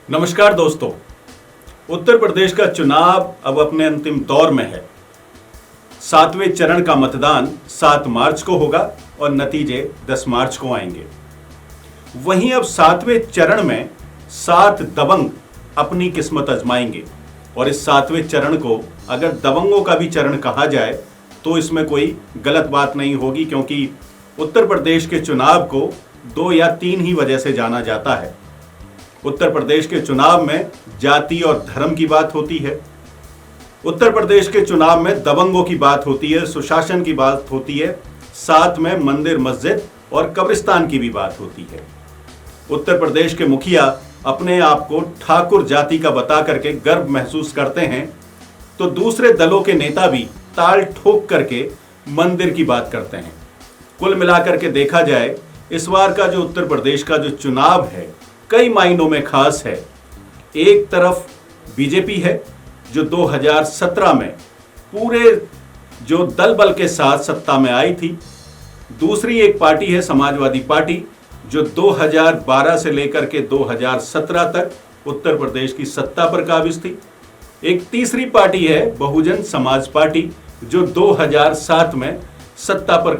नमस्कार दोस्तों। उत्तर प्रदेश का चुनाव अब अपने अंतिम दौर में है। 7वें चरण का मतदान 7 मार्च को होगा और नतीजे 10 मार्च को आएंगे। वहीं अब 7वें चरण में 7 दबंग अपनी किस्मत आजमाएंगे और इस 7वें चरण को अगर दबंगों का भी चरण कहा जाए तो इसमें कोई गलत बात नहीं होगी, क्योंकि उत्तर प्रदेश के चुनाव को 2 या 3 ही वजह से जाना जाता है। उत्तर प्रदेश के चुनाव में जाति और धर्म की बात होती है, उत्तर प्रदेश के चुनाव में दबंगों की बात होती है, सुशासन की बात होती है, साथ में मंदिर मस्जिद और कब्रिस्तान की भी बात होती है। उत्तर प्रदेश के मुखिया अपने आप को ठाकुर जाति का बता करके गर्व महसूस करते हैं, तो दूसरे दलों के नेता भी ताल ठोक करके मंदिर की बात करते हैं। कुल मिलाकर के देखा जाए, इस बार का जो उत्तर प्रदेश का जो चुनाव है कई मायनों में खास है। एक तरफ बीजेपी है जो 2017 में पूरे जो दल बल के साथ सत्ता में आई थी। दूसरी एक पार्टी है समाजवादी पार्टी जो 2012 से लेकर के 2017 तक उत्तर प्रदेश की सत्ता पर काबिज थी। एक तीसरी पार्टी है बहुजन समाज पार्टी जो 2007 में सत्ता पर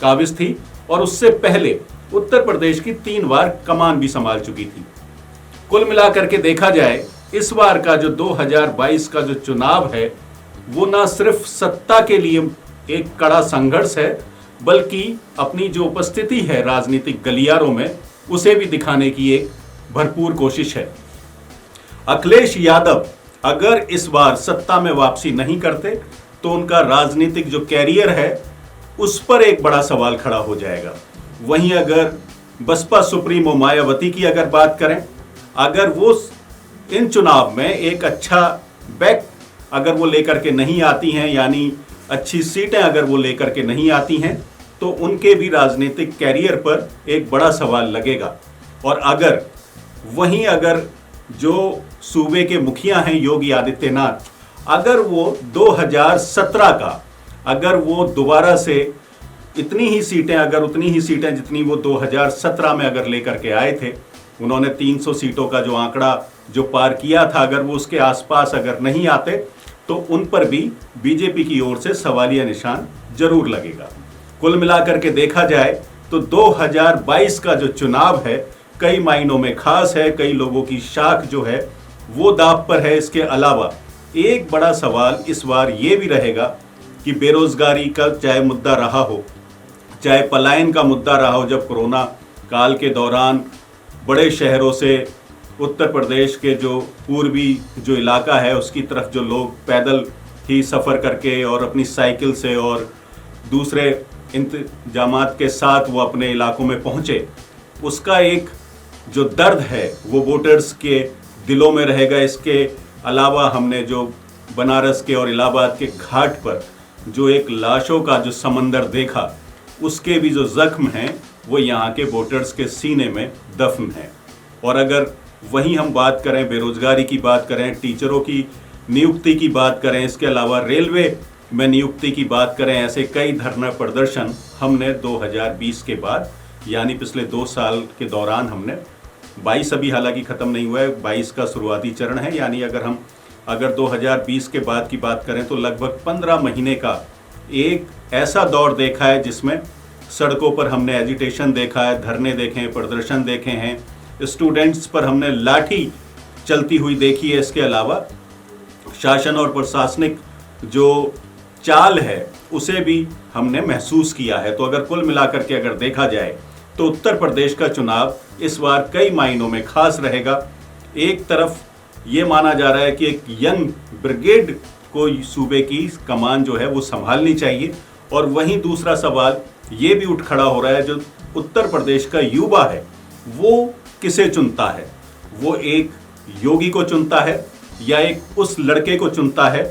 काबिज थी और उससे पहले उत्तर प्रदेश की 3 बार कमान भी संभाल चुकी थी। कुल मिलाकर के देखा जाए, इस बार का जो 2022 का जो चुनाव है वो ना सिर्फ सत्ता के लिए एक कड़ा संघर्ष है, बल्कि अपनी जो उपस्थिति है राजनीतिक गलियारों में उसे भी दिखाने की एक भरपूर कोशिश है। अखिलेश यादव अगर इस बार सत्ता में वापसी नहीं करते तो उनका राजनीतिक जो कैरियर है उस पर एक बड़ा सवाल खड़ा हो जाएगा। वहीं अगर बसपा सुप्रीमो मायावती की अगर बात करें, अगर वो इन चुनाव में एक अच्छा बैक अगर वो लेकर के नहीं आती हैं, यानी अच्छी सीटें अगर वो लेकर के नहीं आती हैं, तो उनके भी राजनीतिक कैरियर पर एक बड़ा सवाल लगेगा। और अगर जो सूबे के मुखिया हैं योगी आदित्यनाथ, अगर वो 2017 का अगर वो दोबारा से उतनी ही सीटें जितनी वो 2017 में अगर लेकर के आए थे, उन्होंने 300 सीटों का जो आंकड़ा जो पार किया था, अगर वो उसके आसपास अगर नहीं आते तो उन पर भी बीजेपी की ओर से सवालिया निशान जरूर लगेगा। कुल मिलाकर के देखा जाए तो 2022 का जो चुनाव है कई मायनों में खास है। कई लोगों की शाख जो है वो दांव पर है। इसके अलावा एक बड़ा सवाल इस बार ये भी रहेगा कि बेरोजगारी का चाहे मुद्दा रहा हो, चाहे पलायन का मुद्दा रहा हो, जब कोरोना काल के दौरान बड़े शहरों से उत्तर प्रदेश के जो पूर्वी जो इलाका है उसकी तरफ जो लोग पैदल ही सफ़र करके और अपनी साइकिल से और दूसरे इंतजामात के साथ वो अपने इलाकों में पहुँचे, उसका एक जो दर्द है वो वोटर्स के दिलों में रहेगा। इसके अलावा हमने जो बनारस के और इलाहाबाद के घाट पर जो एक लाशों का जो समंदर देखा, उसके भी जो जख्म हैं वो यहाँ के वोटर्स के सीने में दफन है। और अगर वहीं हम बात करें, बेरोजगारी की बात करें, टीचरों की नियुक्ति की बात करें, इसके अलावा रेलवे में नियुक्ति की बात करें, ऐसे कई धरना प्रदर्शन हमने 2020 के बाद यानी पिछले 2 साल के दौरान हमने 22 अभी हालांकि ख़त्म नहीं हुआ है, 22 का शुरुआती चरण है, यानी अगर 2020 के बाद की बात करें तो लगभग 15 महीने का एक ऐसा दौर देखा है जिसमें सड़कों पर हमने एजिटेशन देखा है, धरने देखे हैं, प्रदर्शन देखे हैं, स्टूडेंट्स पर हमने लाठी चलती हुई देखी है। इसके अलावा शासन और प्रशासनिक जो चाल है उसे भी हमने महसूस किया है। तो अगर कुल मिलाकर के अगर देखा जाए तो उत्तर प्रदेश का चुनाव इस बार कई मायनों में खास रहेगा। एक तरफ ये माना जा रहा है कि एक यंग ब्रिगेड को सूबे की कमान जो है वो संभालनी चाहिए, और वहीं दूसरा सवाल ये भी उठ खड़ा हो रहा है, जो उत्तर प्रदेश का युवा है वो किसे चुनता है? वो एक योगी को चुनता है या एक उस लड़के को चुनता है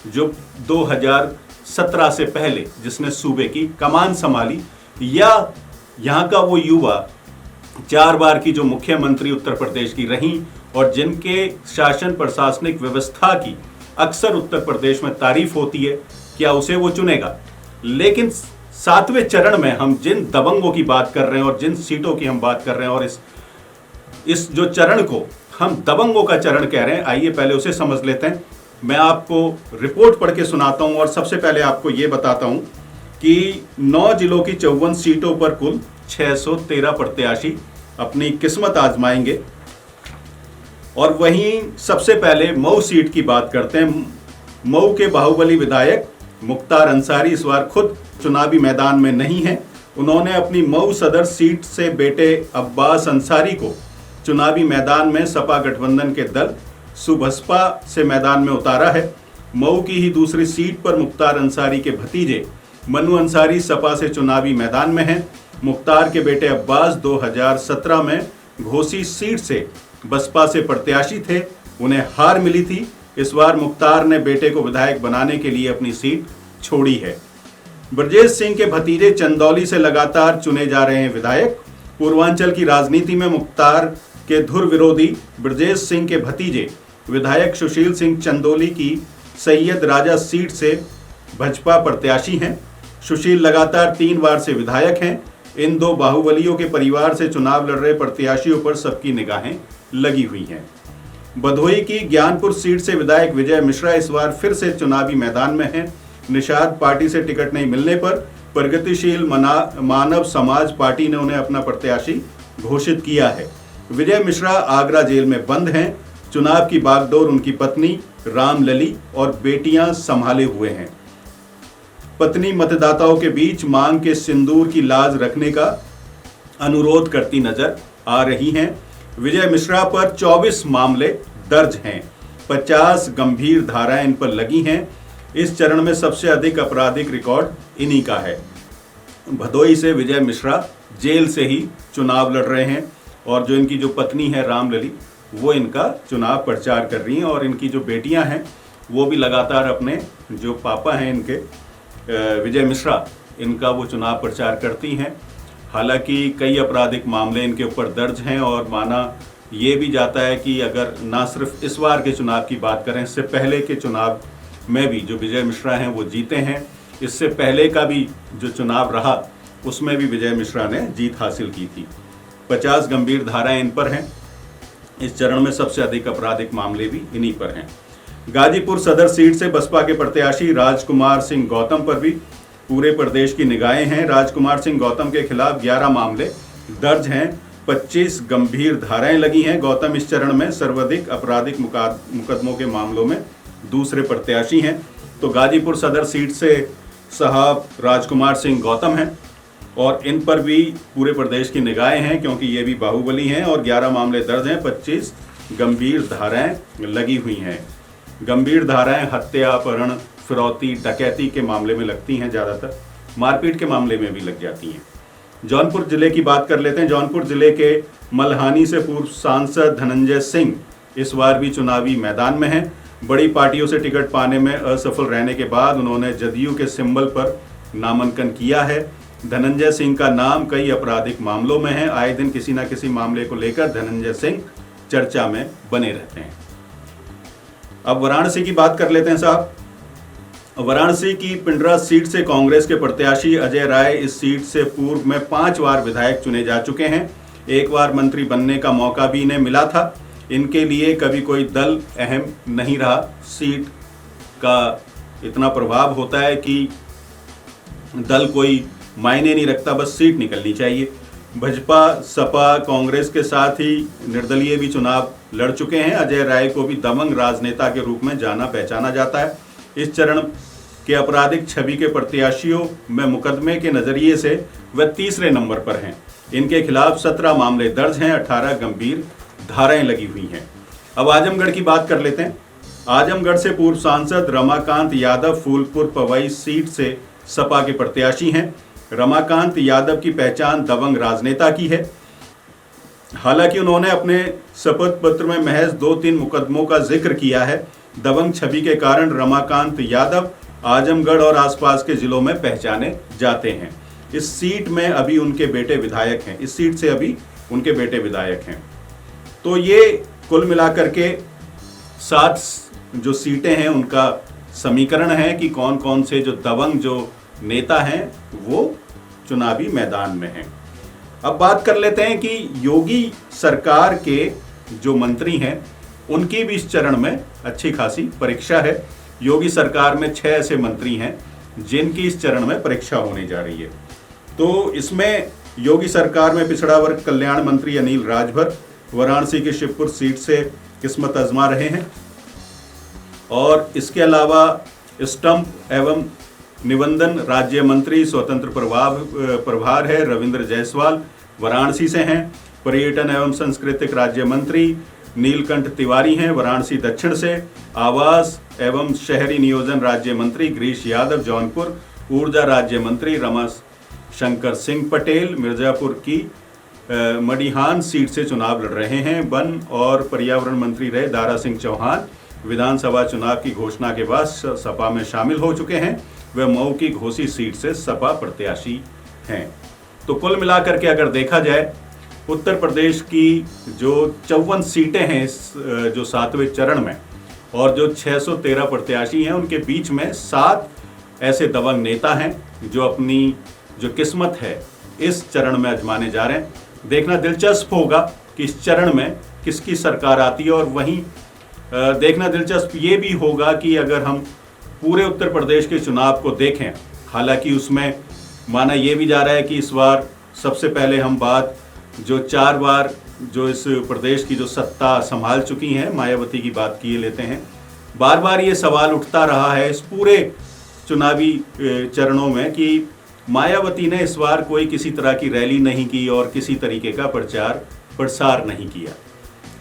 जो 2017 से पहले जिसने सूबे की कमान संभाली, या यहाँ का वो युवा 4 बार की जो मुख्यमंत्री उत्तर प्रदेश की रही और जिनके शासन प्रशासनिक व्यवस्था की अक्सर उत्तर प्रदेश में तारीफ होती है, क्या उसे वो चुनेगा? लेकिन 7वें चरण में हम जिन दबंगों की बात कर रहे हैं और जिन सीटों की हम बात कर रहे हैं और इस जो चरण को हम दबंगों का चरण कह रहे हैं। आइए पहले उसे समझ लेते हैं। मैं आपको रिपोर्ट पढ़ के सुनाता हूं और सबसे पहले आपको यह बताता हूं कि 9 जिलों की 54 सीटों पर कुल 613 प्रत्याशी अपनी किस्मत आजमाएंगे। और वहीं सबसे पहले मऊ सीट की बात करते हैं। मऊ के बाहुबली विधायक मुख्तार अंसारी इस बार खुद चुनावी मैदान में नहीं है। उन्होंने अपनी मऊ सदर सीट से बेटे अब्बास अंसारी को चुनावी मैदान में सपा गठबंधन के दल सुबसपा से मैदान में उतारा है। मऊ की ही दूसरी सीट पर मुख्तार अंसारी के भतीजे मनु अंसारी सपा से चुनावी मैदान में हैं। मुख्तार के बेटे अब्बास 2017 में घोसी सीट से बसपा से प्रत्याशी थे, उन्हें हार मिली थी। इस बार मुख्तार ने बेटे को विधायक बनाने के लिए अपनी सीट छोड़ी है। ब्रजेश सिंह के भतीजे चंदौली से लगातार चुने जा रहे हैं विधायक। पूर्वांचल की राजनीति में मुख्तार के धुर विरोधी ब्रजेश सिंह के भतीजे विधायक सुशील सिंह चंदौली की सैयद राजा सीट से भाजपा प्रत्याशी हैं। सुशील लगातार 3 बार से विधायक हैं। इन 2 बाहुबलियों के परिवार से चुनाव लड़ रहे प्रत्याशियों पर सबकी निगाहें लगी हुई हैं। भदोही की ज्ञानपुर सीट से विधायक विजय मिश्रा इस बार फिर से चुनावी मैदान में हैं। निषाद पार्टी से टिकट नहीं मिलने पर प्रगतिशील मानव समाज पार्टी ने उन्हें अपना प्रत्याशी घोषित किया है। विजय मिश्रा आगरा जेल में बंद हैं। चुनाव की बागडोर उनकी पत्नी रामलली और बेटियां संभाले हुए हैं। पत्नी मतदाताओं के बीच मांग के सिंदूर की लाज रखने का अनुरोध करती नजर आ रही हैं। विजय मिश्रा पर 24 मामले दर्ज हैं, 50 गंभीर धाराएं इन पर लगी हैं। इस चरण में सबसे अधिक आपराधिक रिकॉर्ड इन्हीं का है। भदोही से विजय मिश्रा जेल से ही चुनाव लड़ रहे हैं और जो इनकी जो पत्नी है रामलली वो इनका चुनाव प्रचार कर रही हैं और इनकी जो बेटियां हैं वो भी लगातार अपने जो पापा हैं इनके विजय मिश्रा इनका वो चुनाव प्रचार करती हैं। हालांकि कई आपराधिक मामले इनके ऊपर दर्ज हैं और माना ये भी जाता है कि अगर ना सिर्फ इस बार के चुनाव की बात करें, इससे पहले के चुनाव में भी जो विजय मिश्रा हैं वो जीते हैं। इससे पहले का भी जो चुनाव रहा उसमें भी विजय मिश्रा ने जीत हासिल की थी। 50 गंभीर धाराएं इन पर हैं। इस चरण में सबसे अधिक आपराधिक मामले भी इन्हीं पर हैं। गाजीपुर सदर सीट से बसपा के प्रत्याशी राजकुमार सिंह गौतम पर भी पूरे प्रदेश की निगाहें हैं। राजकुमार सिंह गौतम के खिलाफ 11 मामले दर्ज हैं, 25 गंभीर धाराएं लगी हैं। गौतम इस चरण में सर्वाधिक आपराधिक मुकदमों के मामलों में दूसरे प्रत्याशी हैं। तो गाजीपुर सदर सीट से साहब राजकुमार सिंह गौतम हैं और इन पर भी पूरे प्रदेश की निगाहें हैं क्योंकि ये भी बाहुबली हैं और 11 मामले दर्ज हैं, 25 गंभीर धाराएं लगी हुई हैं। गंभीर धाराएं हत्या, अपहरण, फिरौती, डकैती के मामले में लगती हैं, ज़्यादातर मारपीट के मामले में भी लग जाती हैं। जौनपुर जिले की बात कर लेते हैं। जौनपुर जिले के मल्हानी से पूर्व सांसद धनंजय सिंह इस बार भी चुनावी मैदान में हैं। बड़ी पार्टियों से टिकट पाने में असफल रहने के बाद उन्होंने जदयू के सिंबल पर नामांकन किया है। धनंजय सिंह का नाम कई आपराधिक मामलों में है। आए दिन किसी न किसी मामले को लेकर धनंजय सिंह चर्चा में बने रहते हैं। अब वाराणसी की बात कर लेते हैं साहब। वाराणसी की पिंडरा सीट से कांग्रेस के प्रत्याशी अजय राय इस सीट से पूर्व में 5 बार विधायक चुने जा चुके हैं। 1 बार मंत्री बनने का मौका भी इन्हें मिला था। इनके लिए कभी कोई दल अहम नहीं रहा। सीट का इतना प्रभाव होता है कि दल कोई मायने नहीं रखता, बस सीट निकलनी चाहिए। भाजपा, सपा, कांग्रेस के साथ ही निर्दलीय भी चुनाव लड़ चुके हैं। अजय राय को भी दबंग राजनेता के रूप में जाना पहचाना जाता है। इस चरण के आपराधिक छवि के प्रत्याशियों में मुकदमे के नजरिए से वह तीसरे नंबर पर हैं। इनके खिलाफ 17 मामले दर्ज हैं, 18 गंभीर धाराएं लगी हुई हैं। अब आजमगढ़ की बात कर लेते हैं। आजमगढ़ से पूर्व सांसद रमाकांत यादव फूलपुर पवई सीट से सपा के प्रत्याशी हैं। रमाकांत यादव की पहचान दबंग राजनेता की है। हालांकि उन्होंने अपने शपथ पत्र में महज 2-3 मुकदमों का जिक्र किया है। दबंग छवि के कारण रमाकांत यादव आजमगढ़ और आसपास के जिलों में पहचाने जाते हैं। इस सीट में अभी उनके बेटे विधायक हैं। इस सीट से अभी उनके बेटे विधायक हैं। तो ये कुल मिलाकर के 7 जो सीटें हैं उनका समीकरण है कि कौन कौन से जो दबंग जो नेता हैं वो चुनावी मैदान में हैं। अब बात कर लेते हैं कि योगी सरकार के जो मंत्री हैं उनकी भी इस चरण में अच्छी खासी परीक्षा है। योगी सरकार में 6 ऐसे मंत्री हैं जिनकी इस चरण में परीक्षा होने जा रही है। तो इसमें योगी सरकार में पिछड़ा वर्ग कल्याण मंत्री अनिल राजभर वाराणसी की शिवपुर सीट से किस्मत आजमा रहे हैं। और इसके अलावा स्टंप एवं निबंधन राज्य मंत्री स्वतंत्र प्रभार है रविंद्र जायसवाल वाराणसी से हैं। पर्यटन एवं सांस्कृतिक राज्य मंत्री नीलकंठ तिवारी हैं वाराणसी दक्षिण से। आवास एवं शहरी नियोजन राज्य मंत्री गिरीश यादव जौनपुर। ऊर्जा राज्य मंत्री रमा शंकर सिंह पटेल मिर्जापुर की मडिहान सीट से चुनाव लड़ रहे हैं। वन और पर्यावरण मंत्री रहे दारा सिंह चौहान विधानसभा चुनाव की घोषणा के बाद सपा में शामिल हो चुके हैं। वे मऊ की घोसी सीट से सपा प्रत्याशी हैं। तो कुल मिलाकर के अगर देखा जाए उत्तर प्रदेश की जो 54 सीटें हैं जो 7वें चरण में और जो 613 प्रत्याशी हैं उनके बीच में 7 ऐसे दबंग नेता हैं जो अपनी जो किस्मत है इस चरण में आजमाने जा रहे हैं। देखना दिलचस्प होगा कि इस चरण में किसकी सरकार आती है। और वहीं देखना दिलचस्प ये भी होगा कि अगर हम पूरे उत्तर प्रदेश के चुनाव को देखें, हालांकि उसमें माना ये भी जा रहा है कि इस बार सबसे पहले हम बात जो 4 बार जो इस प्रदेश की जो सत्ता संभाल चुकी हैं मायावती की बात किए लेते हैं। बार बार ये सवाल उठता रहा है इस पूरे चुनावी चरणों में कि मायावती ने इस बार कोई किसी तरह की रैली नहीं की और किसी तरीके का प्रचार प्रसार नहीं किया।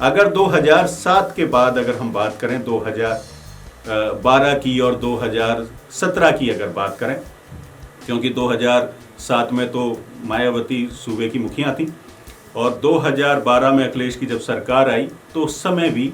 अगर 2007 के बाद अगर हम बात करें 2012 की और 2017 की अगर बात करें, क्योंकि 2007 में तो मायावती सूबे की मुखिया थी और 2012 में अखिलेश की जब सरकार आई तो उस समय भी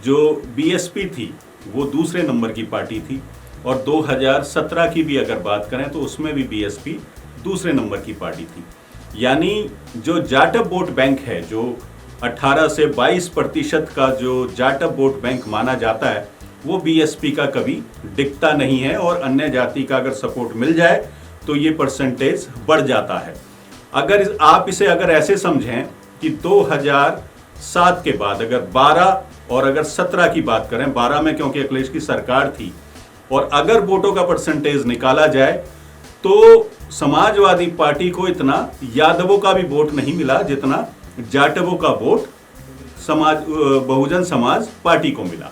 जो बीएसपी थी वो दूसरे नंबर की पार्टी थी। और 2017 की भी अगर बात करें तो उसमें भी बीएसपी दूसरे नंबर की पार्टी थी। यानी जो जाटव वोट बैंक है, जो 18 से 22% का जो जाटव वोट बैंक माना जाता है, वो बीएसपी का कभी दिखता नहीं है। और अन्य जाति का अगर सपोर्ट मिल जाए तो ये परसेंटेज बढ़ जाता है। अगर आप इसे अगर ऐसे समझें कि 2007 के बाद अगर 12 और अगर 17 की बात करें, 12 में क्योंकि अखिलेश की सरकार थी, और अगर वोटों का परसेंटेज निकाला जाए तो समाजवादी पार्टी को इतना यादवों का भी वोट नहीं मिला जितना जाटवों का वोट बहुजन समाज पार्टी को मिला।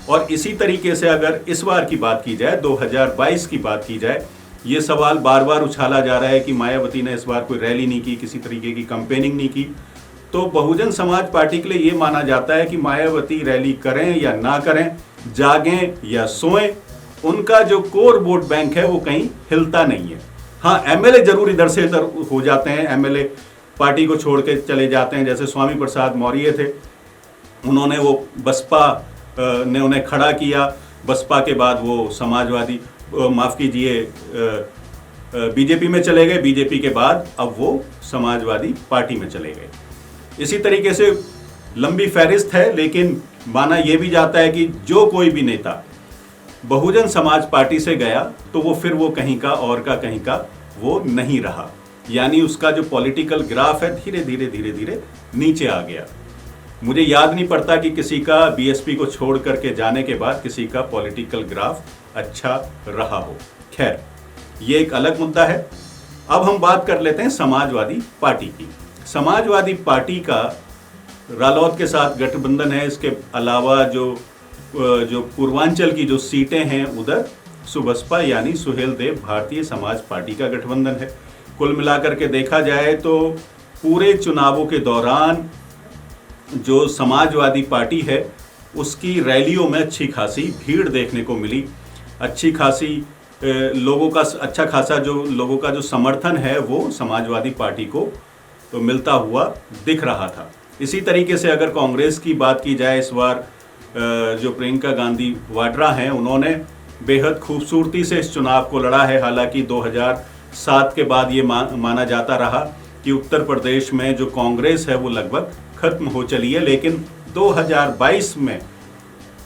और इसी तरीके से अगर इस बार की बात की जाए, 2022 की बात की जाए, ये सवाल बार बार उछाला जा रहा है कि मायावती ने इस बार कोई रैली नहीं की, किसी तरीके की कैंपेनिंग नहीं की। तो बहुजन समाज पार्टी के लिए ये माना जाता है कि मायावती रैली करें या ना करें, जागें या सोएं, उनका जो कोर वोट बैंक है वो कहीं हिलता नहीं है। हाँ, एमएलए जरूर इधर से इधर हो जाते हैं, एमएलए पार्टी को छोड़ के चले जाते हैं। जैसे स्वामी प्रसाद मौर्य थे, उन्होंने वो बसपा ने उन्हें खड़ा किया, बसपा के बाद वो समाजवादी माफ़ कीजिए बीजेपी में चले गए, बीजेपी के बाद अब वो समाजवादी पार्टी में चले गए। इसी तरीके से लंबी फहरिस्त है, लेकिन माना यह भी जाता है कि जो कोई भी नेता बहुजन समाज पार्टी से गया तो वो फिर वो कहीं का और का कहीं का वो नहीं रहा। यानी उसका जो पॉलिटिकल ग्राफ है धीरे धीरे धीरे धीरे नीचे आ गया। मुझे याद नहीं पड़ता कि किसी का बीएसपी को छोड़ करके जाने के बाद किसी का पॉलिटिकल ग्राफ अच्छा रहा हो। खैर, ये एक अलग मुद्दा है। अब हम बात कर लेते हैं समाजवादी पार्टी की। समाजवादी पार्टी का रालोद के साथ गठबंधन है। इसके अलावा जो पूर्वांचल की जो सीटें हैं उधर सुबसपा यानी सुहेल देव भारतीय समाज पार्टी का गठबंधन है। कुल मिलाकर के देखा जाए तो पूरे चुनावों के दौरान जो समाजवादी पार्टी है उसकी रैलियों में अच्छी खासी भीड़ देखने को मिली। अच्छी खासी लोगों का अच्छा खासा जो लोगों का जो समर्थन है वो समाजवादी पार्टी को तो मिलता हुआ दिख रहा था। इसी तरीके से अगर कांग्रेस की बात की जाए, इस बार जो प्रियंका गांधी वाड्रा हैं उन्होंने बेहद खूबसूरती से इस चुनाव को लड़ा है। हालांकि 2007 के बाद ये माना जाता रहा कि उत्तर प्रदेश में जो कांग्रेस है वो लगभग खत्म हो चली है, लेकिन 2022 में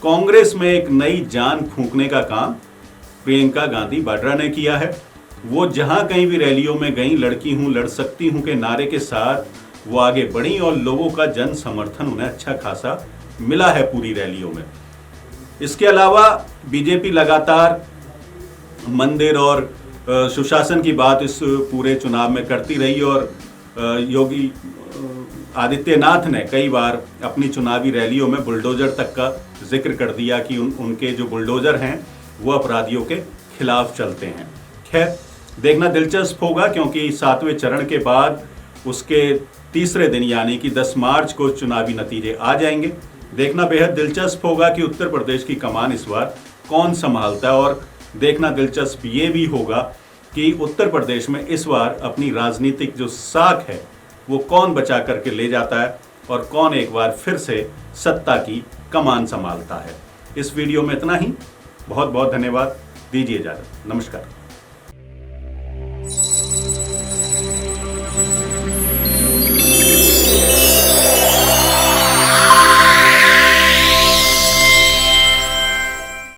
कांग्रेस में एक नई जान फूंकने का काम प्रियंका गांधी वाड्रा ने किया है। वो जहां कहीं भी रैलियों में गई, लड़की हूं लड़ सकती हूं के नारे के साथ वो आगे बढ़ी और लोगों का जन समर्थन उन्हें अच्छा खासा मिला है पूरी रैलियों में। इसके अलावा बीजेपी लगातार मंदिर और सुशासन की बात इस पूरे चुनाव में करती रही और योगी आदित्यनाथ ने कई बार अपनी चुनावी रैलियों में बुलडोजर तक का जिक्र कर दिया कि उनके जो बुलडोजर हैं वो अपराधियों के खिलाफ चलते हैं। खैर, देखना दिलचस्प होगा क्योंकि 7वें चरण के बाद उसके तीसरे दिन यानी कि 10 मार्च को चुनावी नतीजे आ जाएंगे। देखना बेहद दिलचस्प होगा कि उत्तर प्रदेश की कमान इस बार कौन संभालता है और देखना दिलचस्प ये भी होगा कि उत्तर प्रदेश में इस बार अपनी राजनीतिक जो साख है वो कौन बचा करके ले जाता है और कौन एक बार फिर से सत्ता की कमान संभालता है। इस वीडियो में इतना ही। बहुत बहुत धन्यवाद। दीजिए इजाजत। नमस्कार।